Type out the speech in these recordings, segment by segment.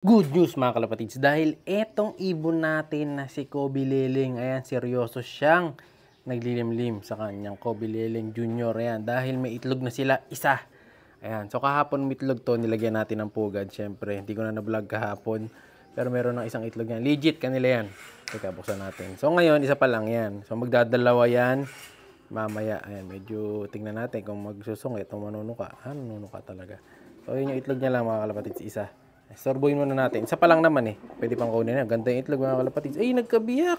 Good news mga kalapatids, dahil etong ibon natin na si Kobe Liling, ayan, seryoso siyang naglilimlim sa kanyang Kobe Liling Jr. Ayan, dahil may itlog na sila, isa. Ayan, so kahapon may itlog to, nilagyan natin ng pugad. Siyempre, hindi ko na na-vlog kahapon, pero meron ng isang itlog yan. Legit, kanila yan. Teka, buksan natin. So ngayon, isa pa lang yan. So magdadalawa yan mamaya. Ayan, medyo tingnan natin kung magsusungit o manunuka. Manunuka talaga. So yun yung itlog niya lang mga kalapatids, isa. Sorbohin muna natin. Isa pa lang naman eh. Pwede pang kunin na. Ganda yung itlog mga kalapatids. Ay, nagkabiyak.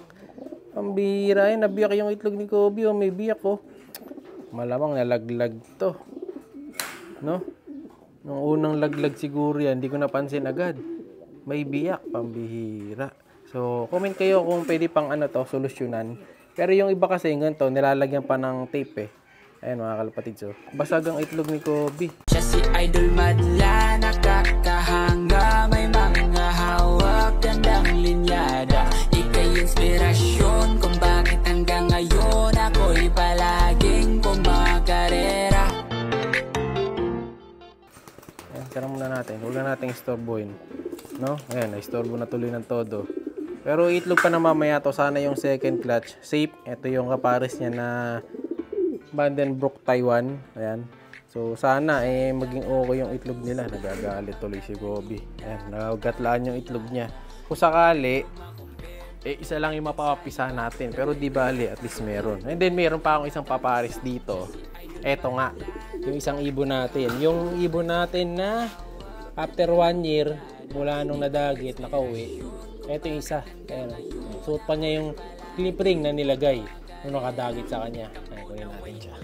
Ang bihira. Ay, nabiyak yung itlog ni Kobe. Oh, may biyak oh. Malamang nalaglag to. No? Nung unang laglag siguro yan. Hindi ko napansin agad. May biyak. Pambihira. So, comment kayo kung pwede pang ano to, solusyonan. Pero yung iba kasi ganito, nilalagyan pa ng tape eh. Ayan mga kalapatids. So, basag ang itlog ni Kobe. Siya si Idol Madla, nakakahanga, may mga hawak, gandang linyada. Ika'y inspirasyon kung bakit hanggang ngayon ako'y palaging kumakarera. Ayan, tara muna natin. Huwag na natin istorbohin. No? Ayan, naistorbo na tuloy ng todo. Pero itlog pa na mamaya to. Sana yung second clutch. Safe. Ito yung kapares niya na Vandenbroek Taiwan. Ayan. So, sana maging okay yung itlog nila. Nagagalit tuloy si Kobe. Ayan, nagagatlaan yung itlog niya. Kung sakali, isa lang yung mapapapisa natin. Pero di bali, at least meron. And then, meron pa akong isang papares dito. Eto nga, yung isang ibon natin. Yung ibon natin na after 1 year, mula nung nadagit, nakauwi. Eto yung isa. Ayan. Suot pa niya yung clip ring na nilagay nung nakadagit sa kanya. Ayan, kunin natin siya.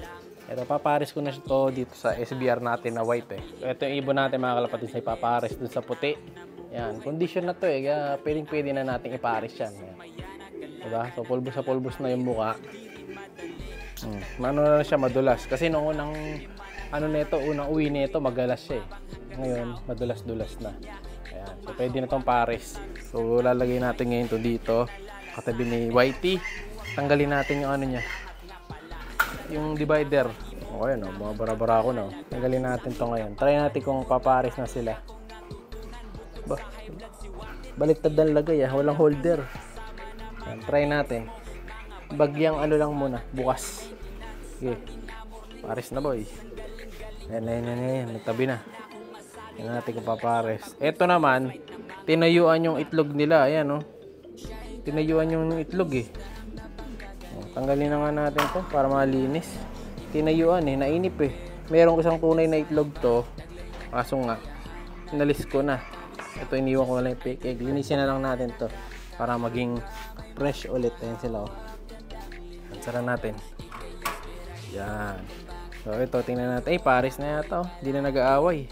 Ito, papares ko na ito dito sa SBR natin na white eh. Ito yung ibon natin mga kalapatids na ipapares dun sa puti. Yan, condition na to eh. Kaya pwede na natin ipares yan. Yan. Diba? So, pulbos na yung mukha. Mano na siya madulas. Kasi nung unang, unang uwi nito, magalas siya eh. Ngayon, madulas-dulas na. Ayan. So, pwede na tong pares. So, lalagay natin ngayon to dito. Katabi ni Whitey. Tanggalin natin yung ano niya. Yung divider. Okay, no? Mga bara-bara ko, no? Tanggalin natin to ngayon. Try natin kung papares na sila. Baliktad ang lagay, ah. Walang holder. Yan, try natin. Bagyang ano lang muna. Bukas. Okay. Pares na, boy. Yan. Nagtabi na. Yan natin kung papares. Ito naman, tinayuan yung itlog nila. Ayan, no? Tinayuan yung itlog, eh. Tanggalin na nga natin to para malinis. Tinayuan eh, nainip eh. Merong isang tunay na itlog to. Kaso nga, inalis ko na. Ito iniwan ko na lang yung fake egg. Linisin na lang natin to para maging fresh ulit. Ayan sila oh. Ansara natin. Yan. So ito, tingnan natin. Pares na yata oh. Hindi na nag-aaway.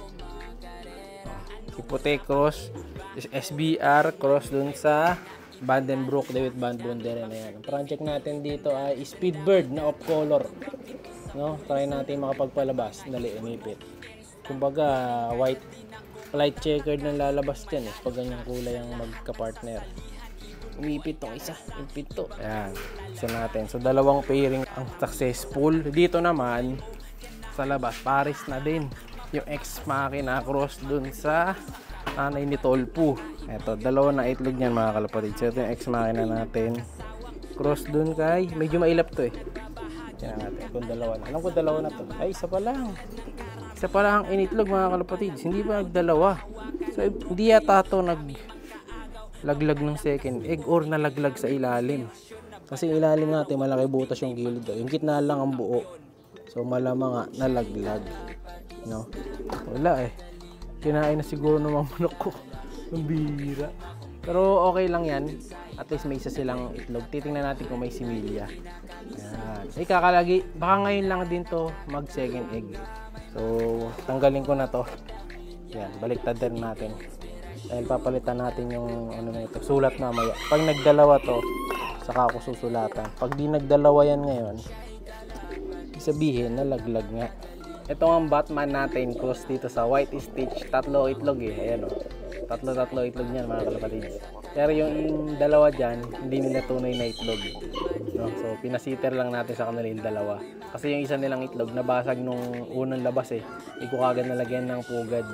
Si Puti cross, SBR cross dun sa Vandenbroek David Van Bonderen. Ayan. Ang check natin dito ay Speedbird na off color. No? Try natin makapagpalabas. Dali, umipit. Kumbaga, white light checkered na lalabas dyan. Eh. Pag ganyang kulay ang magka-partner. Umipit tong isa. Impit to. Ayan. Isa natin. So, dalawang pairing ang successful. Dito naman, sa labas, pares na din. Yung ex-machina cross dun sa nanay ni Tolpo. Eto, dalawa na itlog niyan mga kalapatids. So, ito yung ex-machina natin. Cross dun kay, medyo mailap to eh. Tingnan natin kung dalawa na. Alam ko dalawa na to. Ay, isa pa lang. Isa pa lang ang initlog mga kalapatids. Hindi ba nagdalawa? So, hindi yata ito naglaglag ng second egg or nalaglag sa ilalim. Kasi ilalim natin, malaki butas yung gilid. Yung gitna lang ang buo. So, malamang nga nalaglag. No? Wala eh. Kinain na siguro ng mga manok ko. Ang bihira. Pero okay lang yan. At least may isa silang itlog. Titingnan natin kung may similya. Yan. Ay, kakalagi. Baka ngayon lang din to mag second egg. So, tanggalin ko na to. Yan. Baliktad din natin. Dahil papalitan natin yung ano na ito. Sulat na maya. Pag nagdalawa to, saka ako susulatan. Pag di nagdalawa yan ngayon, sabihin, nalaglag nga. Ito ang Batman natin, cross dito sa White Stitch. Tatlo itlog eh. Ayan o. Tatlo itlog niyan mga kalapatids. Pero yung dalawa dyan, hindi nila tunay na itlog. No? So, pinasiter lang natin sa kanila yung dalawa. Kasi yung isa nilang itlog, nabasag nung unang labas eh. Hindi ko kagad nalagyan ng pugad.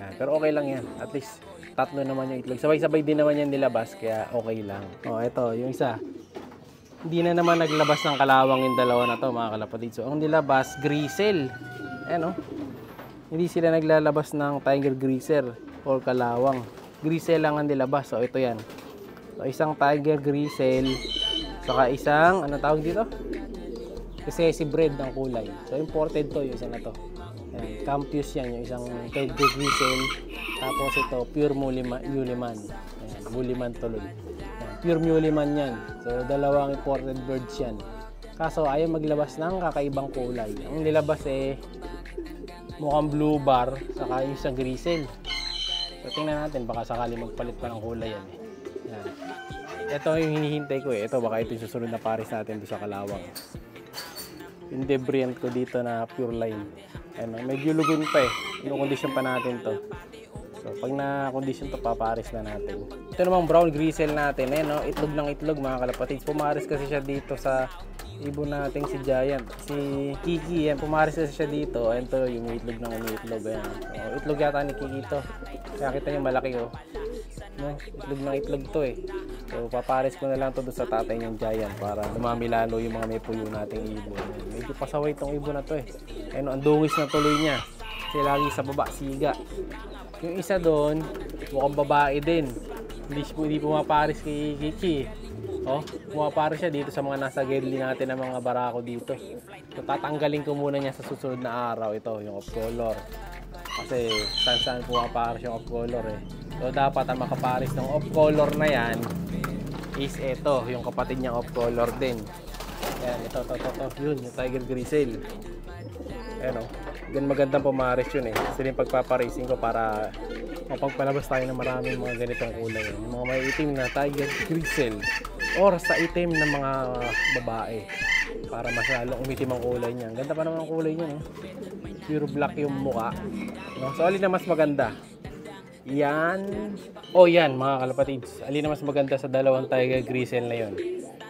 Yan. Pero okay lang yan. At least, tatlo naman yung itlog. Sabay-sabay din naman yan nilabas, kaya okay lang. O, ito, yung isa. Hindi na naman naglabas ng kalawang yung dalawa na to, mga kalapatid. So, ang nilabas, grisel. Ayan, o. Hindi sila naglalabas ng tiger grisel or kalawang. Grisel lang ang nilabas. So, ito yan. So, isang tiger grisel, saka isang, ano tawag dito? Recessive breed ng kulay. So, imported to, yung isa na to. Ayan, Campus yan, yung isang tiger grisel. Tapos ito, pure Muliman. Ayan, Muliman tuloy. Ayan, pure Muliman yan. So, dalawang imported birds yan. Kaso, ayaw maglabas ng kakaibang kulay. Ang nilabas mukhang blue bar, saka yung isang grisel. So, tingnan natin, baka sakali magpalit pa ng kulay yan. Ayan. Ito yung hinihintay ko Ito, baka ito yung susunod na pares natin doon sa kalawang. Yung debriant ko dito na pure line. Ano, medyo lugon pa Yung condition pa natin to. So, pag na-condition to, papares na natin. Ito namang brown grisel natin. No? Itlog ng itlog, mga kalapatids. Pumares kasi siya dito sa ibon nating si Giant. Si Kiki, yan. Pumares kasi siya dito. Ayan to, yung itlog ng itlog. Ayan. So, itlog yata ni Kiki to. Kaya kita niyo malaki No? Itlog ng itlog to So, papares ko na lang to doon sa tatay niyang Giant para dumami lalo yung mga may puyo nating ibon. Medyo pasaway itong ibon na to Ayun, ang dungis na tuloy niya. Kasi lagi sa baba, siga. Yung isa doon, mukhang babae din. Hindi pumapares kay Kiki. Pumapares siya dito sa mga nasa gilid natin ng mga barako dito. So, tatanggalin ko muna niya sa susunod na araw. Ito, yung off color. Kasi saan pumapares yung off color So, dapat ang makapares ng off color na yan is ito, yung kapatid niyang off color din. Ayan, ito. Yun, yung tiger grisel. Ayan Gan magandang pumares yun Sila yung pagpaparacing ko para mapagpalabas tayo ng maraming mga ganitong kulay. Yung mga may itim na tiger grisel or sa itim ng mga babae para mas lalong umitim ang kulay niya. Ganda pa naman ang kulay niya Pure black yung mukha So alin na mas maganda? Yan. Yan mga kalapatids. Alin na mas maganda sa dalawang tiger grisel na yun?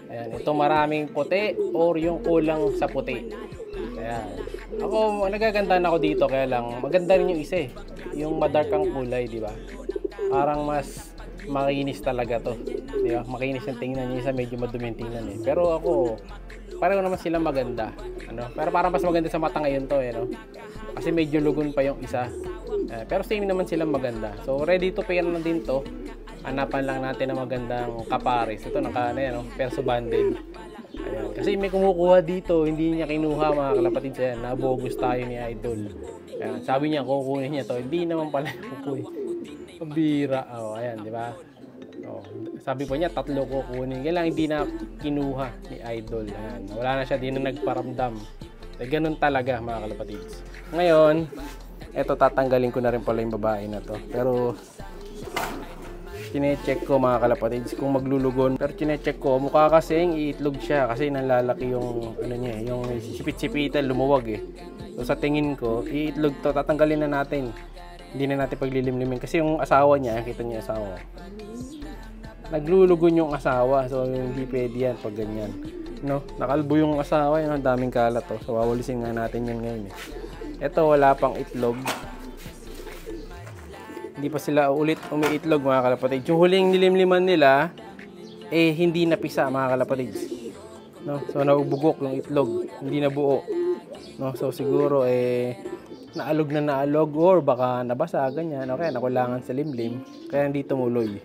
Ayan, ito maraming puti or yung kulang sa puti. Ayan. Ako, nagagandahan ako dito kaya lang maganda rin yung isa yung madark ang kulay, di ba? Parang mas makinis talaga to. Di ba? Makinis yung tingnan, yung isa medyo madumi yung tingnan Pero ako, pareho naman sila maganda. Pero parang mas maganda sa mata ngayon to Kasi medyo lugon pa yung isa. Pero same naman silang maganda. So ready to pair na din to. Hanapan lang natin ng magandang kapares. Ito perso banded. Ayan. Kasi may kumukuha dito, hindi niya kinuha mga kalapatids. Nabogus tayo ni Idol. Ayan. Sabi niya kukunin niya to, hindi naman pala kukunin. Pabira. Ayan, di ba? Sabi po niya 3 kukunin. Kaya lang hindi na kinuha ni Idol. Ayan. Wala na siya, di na nagparamdam. Ganun talaga mga kalapatids. Ngayon, eto tatanggalin ko na rin pala yung babae na to. Pero chine-check ko mga kalapatids kung maglulugon. Pero chine-check ko, mukha kasing iitlog siya kasi nalalaki yung yung sipit-sipitan, lumuwag So sa tingin ko, iitlog to, tatanggalin na natin. Hindi na natin paglilimlimin kasi yung asawa niya, kita niyo yung asawa. Naglulugon yung asawa. So hindi pwede yan pag ganyan. Nakalbo yung asawa, ang daming kalat So wawalisin nga natin yan ngayon Ito wala pang itlog. Hindi pa sila ulit umiitlog mga kalapatids. Yung huling nilimliman nila hindi napisa mga kalapatids. So naubugok yung itlog, hindi na buo. So siguro naalog or baka nabasa ganyan. Okay, nakulangan sa limlim kaya hindi tumuloy.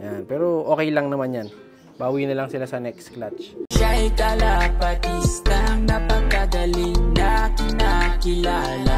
Yan, pero okay lang naman yan. Bawi na lang sila sa next clutch. Siya'y kalapatistang napakagaling na kinakilala.